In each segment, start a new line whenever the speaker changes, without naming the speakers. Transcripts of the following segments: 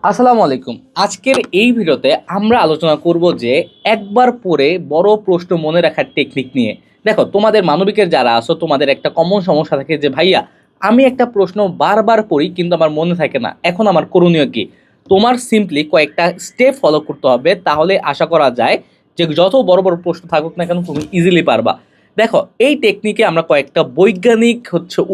আসসালামু আলাইকুম। আজকের এই ভিডিওতে আমরা আলোচনা করব যে একবার পড়ে বড় প্রশ্ন মনে রাখার টেকনিক নিয়ে। দেখো, তোমাদের মানবিকের যারা আছো তোমাদের একটা কমন সমস্যা থাকে যে ভাইয়া আমি একটা প্রশ্ন বারবার পড়ি কিন্তু আমার মনে থাকে না, এখন আমার করণীয় কি? তোমার সিম্পলি কয়েকটা স্টেপ ফলো করতে হবে, তাহলে আশা করা যায় যে যত বড় বড় প্রশ্ন থাকুক না কেন তুমি ইজিলি পারবা। দেখো, এই টেকনিকে আমরা কয়েকটা বৈজ্ঞানিক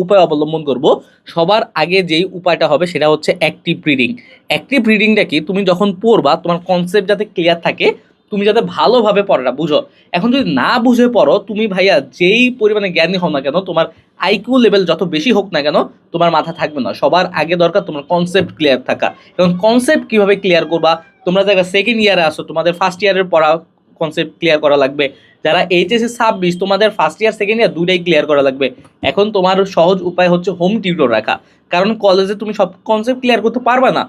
উপায় অবলম্বন করব। সবার আগে যেই উপায়টা হবে সেটা হচ্ছে অ্যাক্টিভ রিডিং। অ্যাক্টিভ রিডিংটা কি, তুমি যখন পড়বা তোমার কনসেপ্ট যাতে ক্লিয়ার থাকে, তুমি যাতে ভালোভাবে পড়াটা বুঝো। এখন যদি না বুঝে পড়ো তুমি ভাইয়া যেই পরিমাণে জ্ঞানী হও না কেন, তোমার আইকিউ লেভেল যত বেশি হোক না কেন, তোমার মাথা থাকবে না। সবার আগে দরকার তোমার কনসেপ্ট ক্লিয়ার থাকা। এবং কনসেপ্ট কিভাবে ক্লিয়ার করবা, তোমরা যারা সেকেন্ড ইয়ারে আসো তোমাদের ফার্স্ট ইয়ারের পড়া কনসেপ্ট ক্লিয়ার করা লাগবে। যারা এইচএসসি 26 তোমাদের ফার্স্ট ইয়ার সেকেন্ড ইয়ার দুইটাই ক্লিয়ার করা লাগবে। এখন তোমার সহজ উপায় হচ্ছে হোম টিউটর রাখা, কারণ কলেজে তুমি সব কনসেপ্ট ক্লিয়ার করতে পারবে না।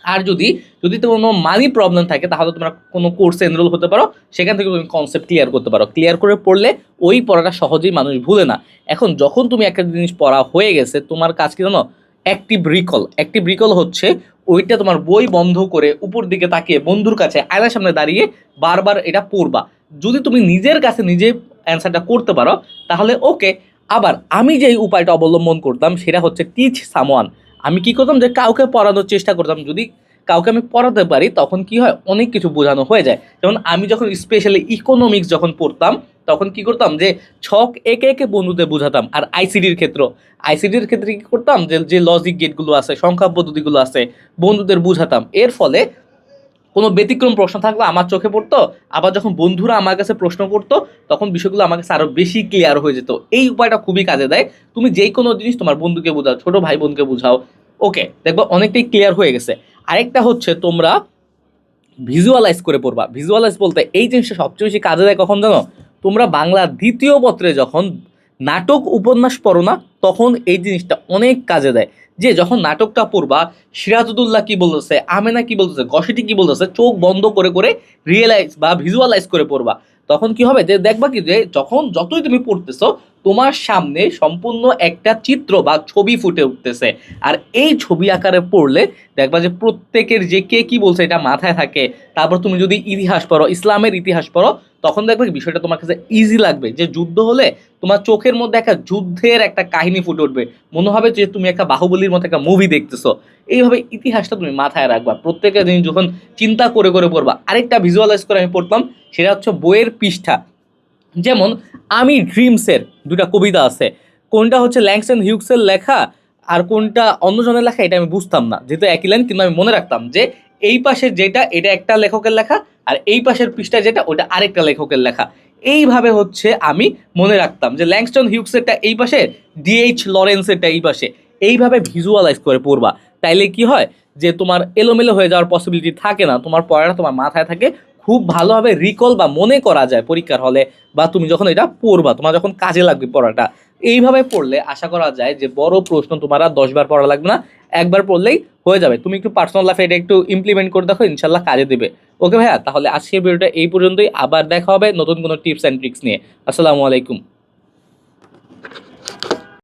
আর যদি যদি তো কোনো মানি প্রবলেম থাকে তাহলে তোমরা কোনো কোর্সে এনরোল হতে পারো, সেখান থেকে তুমি কনসেপ্ট ক্লিয়ার করতে পারো। ক্লিয়ার করে পড়লে ওই পড়াটা সহজেই মানুষ ভুলে না। এখন যখন তুমি একটা জিনিস পড়া হয়ে গেছে তোমার কাজ কি জানো? Active recall. অ্যাক্টিভ রিকল হচ্ছে ওইটা তোমার বই বন্ধ করে উপর দিকে তাকিয়ে বন্ধুর কাছে আয়নার সামনে দাঁড়িয়ে বারবার এটা পড়বা। যদি তুমি নিজের কাছে নিজে অ্যান্সারটা করতে পারো তাহলে ওকে। আবার আমি যেই উপায়টা অবলম্বন করতাম সেটা হচ্ছে টিচ সামওয়ান। আমি কি করতাম যে কাউকে পড়ানোর চেষ্টা করতাম। যদি কাউকে আমি পড়াতে পারি তখন কি হয়, অনেক কিছু বোঝানো হয়ে যায়। যেমন আমি যখন স্পেশালি ইকোনমিক্স যখন পড়তাম তখন কি করতাম যে ছক একে একে বন্ধুদের বোঝাতাম। আর আইসিডির ক্ষেত্রে কি করতাম যে যে লজিক গেটগুলো আছে, সংখ্যা পদ্ধতিগুলো আছে, বন্ধুদের বুঝাতাম। এর ফলে কোনো ব্যতিক্রম প্রশ্ন থাকলে আমার চোখে পড়তো। আবার যখন বন্ধুরা আমার কাছে প্রশ্ন করতো তখন বিষয়গুলো আমার কাছে আরো বেশি ক্লিয়ার হয়ে যেত। এই উপায়টা খুবই কাজে দেয়। তুমি যেই কোনো জিনিস তোমার বন্ধুকে বোঝাও, ছোট ভাই বোনকে বোঝাও, ওকে দেখবো অনেকটাই ক্লিয়ার হয়ে গেছে। আরেকটা হচ্ছে তোমরা ভিজুয়ালাইজ করে পড়বা। ভিজুয়ালাইজ বলতে এই জিনিসটা সবচেয়ে বেশি কাজে দেয় কখন জানো? তোমরা বাংলা দ্বিতীয় পত্রে যখন নাটক উপন্যাস পড়ো না, তখন এই জিনিসটা অনেক কাজে দেয়। যে যখন নাটকটা পড়বা, সিরাজুদ্দৌল্লা কি বলতেছে, আমেনা কি বলতেছে, গসিটি কি বলতেছে, চোখ বন্ধ করে করে রিয়েলাইজ বা ভিজুয়ালাইজ করে পড়বা। তখন কি হবে যে দেখবা কি যে যখন যতই তুমি পড়তেছো তোমার সামনে সম্পূর্ণ একটা চিত্র বা ছবি ফুটে উঠতেছে। আর এই ছবি আকারে পড়লে দেখবা যে প্রত্যেকের যে কে কি বলছে এটা মাথায় থাকে। তারপর তুমি যদি ইতিহাস পড়ো, ইসলামের ইতিহাস পড়ো, তখন দেখবে বিষয়টা তোমার কাছে ইজি লাগবে। যে যুদ্ধ হলে তোমার চোখের মধ্যে একটা যুদ্ধের একটা কাহিনী ফুটে উঠবে, মনে হবে যে তুমি একটা বাহুবলীর মতো একটা মুভি দেখতেছো। এইভাবে ইতিহাসটা তুমি মাথায় রাখবা, প্রত্যেকটা জিনিস যখন চিন্তা করে করে পড়বা। আরেকটা ভিজুয়ালাইজ করে আমি পড়তাম, সেটা হচ্ছে বইয়ের পৃষ্ঠা। যেমন আমি ড্রিমসের দুটা কবিতা আছে, কোনটা হচ্ছে ল্যাংস্টন হিউক্সের লেখা আর কোনটা অন্যজনের লেখা এটা আমি বুঝতাম না, যেহেতু একই লাইন, কিন্তু আমি মনে রাখতাম যে এই পাশের যেটা এটা একটা লেখকের লেখা, আর এই পাশের পৃষ্ঠায় যেটা ওটা আরেকটা লেখকের লেখা। এইভাবে আমি মনে রাখতাম যে ল্যাংস্টন হিউক্সেরটা এই পাশে, ডিএইচ লরেন্সেরটা এই পাশে। এইভাবে ভিজুয়ালাইজ করে পড়বা। তাইলে কি হয় যে তোমার এলোমেলো হয়ে যাওয়ার পসিবিলিটি থাকে না, তোমার পড়াটা তোমার মাথায় থাকে, খুব ভালোভাবে রিকল বা মনে করা যায় পরীক্ষার হলে, বা তুমি যখন এটা পড়বা তোমার যখন কাজে লাগবে পড়াটা। এইভাবে পড়লে আশা করা যায় যে বড় প্রশ্ন তোমার আর 10 বার পড়া লাগবে না, একবার পড়লেই হয়ে যাবে। তুমি একটু পার্সোনাল লাইফে এটা একটু ইমপ্লিমেন্ট করে দেখো, ইনশাল্লাহ কাজে দেবে। ওকে ভাইয়া, তাহলে আজকের ভিডিওটা এই পর্যন্তই। আবার দেখা হবে নতুন কোনো টিপস অ্যান্ড ট্রিক্স নিয়ে। আসসালামু আলাইকুম।